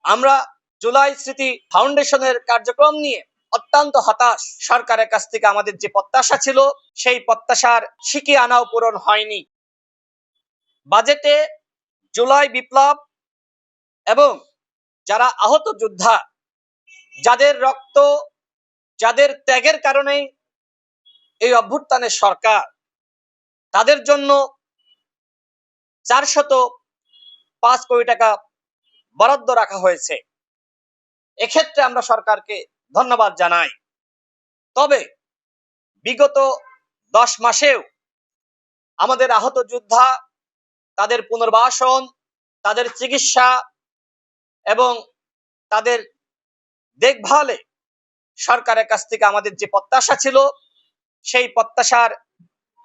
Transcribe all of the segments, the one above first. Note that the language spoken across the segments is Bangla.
আমরা জুলাই স্মৃতি ফাউন্ডেশনের কার্যক্রম নিয়ে অত্যন্ত হতাশ। সরকারের কাছ থেকে আমাদের যে প্রত্যাশা ছিল সেই প্রত্যাশার শিখে আনাও পূরণ হয়নি। বাজেটে জুলাই বিপ্লব এবং যারা আহত যোদ্ধা, যাদের রক্ত, যাদের ত্যাগের কারণে এই অভ্যুত্থানের সরকার, তাদের জন্য 405 কোটি টাকা বরাদ্দ রাখা হয়েছে। এক্ষেত্রে আমরা সরকারকে ধন্যবাদ জানাই। তবে বিগত 10 মাসেও আমাদের আহত যোদ্ধা, তাদের পুনর্বাসন, তাদের চিকিৎসা এবং তাদের দেখভালে সরকারের কাছ থেকে আমাদের যে প্রত্যাশা ছিল সেই প্রত্যাশার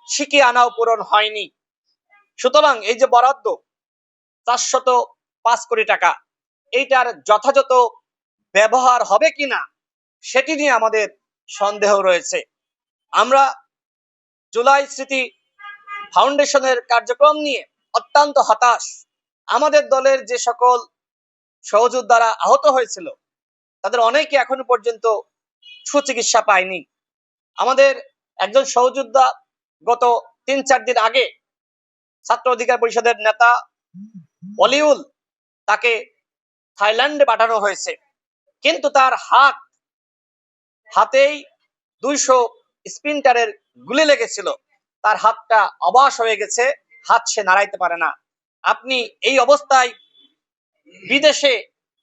শিখে আনাও পূরণ হয়নি। সুতরাং এই যে বরাদ্দ 405 কোটি টাকা, এইটার যথাযথ ব্যবহার হবে কিনা সেটি নিয়ে আমাদের সন্দেহ রয়েছে। আমরা জুলাই স্মৃতি ফাউন্ডেশনের কার্যক্রম নিয়ে অত্যন্ত হতাশ। আমাদের দলের যে সকল সহযোদ্ধারা আহত হয়েছিল তাদের অনেকে এখনো পর্যন্ত সুচিকিৎসা পায়নি। আমাদের একজন সহযোদ্ধা গত 3-4 দিন আগে ছাত্র অধিকার পরিষদের নেতা অলিউল, তাকে থাইল্যান্ডে পাঠানো হয়েছে, কিন্তু তার হাতেই 200 স্প্রিন্টারের গুলি লেগেছিল। তার হাতটা অবশ হয়ে গেছে, হাত সে নাড়াইতে পারে না। আপনি এই অবস্থায় বিদেশে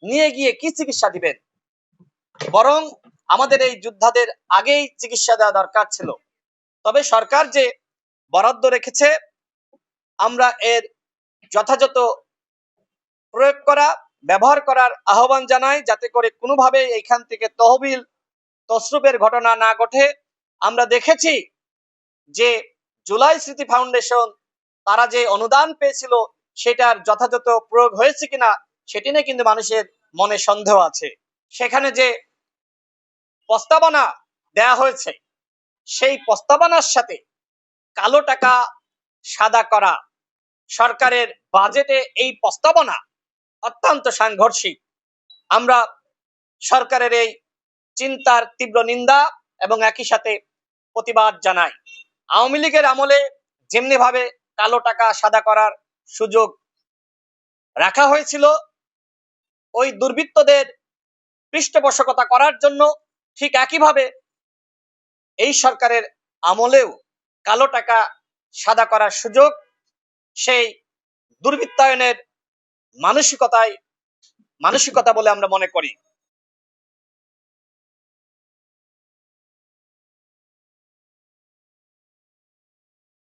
নিয়ে গিয়ে কি চিকিৎসা দিবেন? বরং আমাদের এই যোদ্ধাদের আগেই চিকিৎসা দেওয়া দরকার ছিল। তবে সরকার যে বরাদ্দ রেখেছে আমরা এর যথাযথ প্রয়োগ করা, ব্যবহার করার আহ্বান জানাই, যাতে করে কোনোভাবে এইখান থেকে তহবিল তছরূপের ঘটনা না ঘটে। আমরা দেখেছি যে জুলাই স্মৃতি ফাউন্ডেশন তারা যে অনুদান পেয়েছিল সেটার যথাযথ প্রয়োগ হয়েছে কিনা সেটি নিয়ে কিন্তু মানুষের মনে সন্দেহ আছে। সেখানে যে প্রস্তাবনা দেয়া হয়েছে সেই প্রস্তাবনার সাথে কালো টাকা সাদা করা, সরকারের বাজেটে এই প্রস্তাবনা অত্যন্ত সাংঘর্ষিক। আমরা সরকারের এই চিন্তার তীব্র নিন্দা এবং একই সাথে প্রতিবাদ জানাই। আওয়ামী লীগের আমলে যেমনি ভাবে কালো টাকা সাদা করার সুযোগ রাখা হয়েছিল, ওই দুর্বৃত্তদের পৃষ্ঠপোষকতা করার জন্য ঠিক একইভাবে এই সরকারের আমলেও কালো টাকা সাদা করার সুযোগ সেই দুর্বৃত্তায়নের মানসিকতা বলে আমরা মনে করি।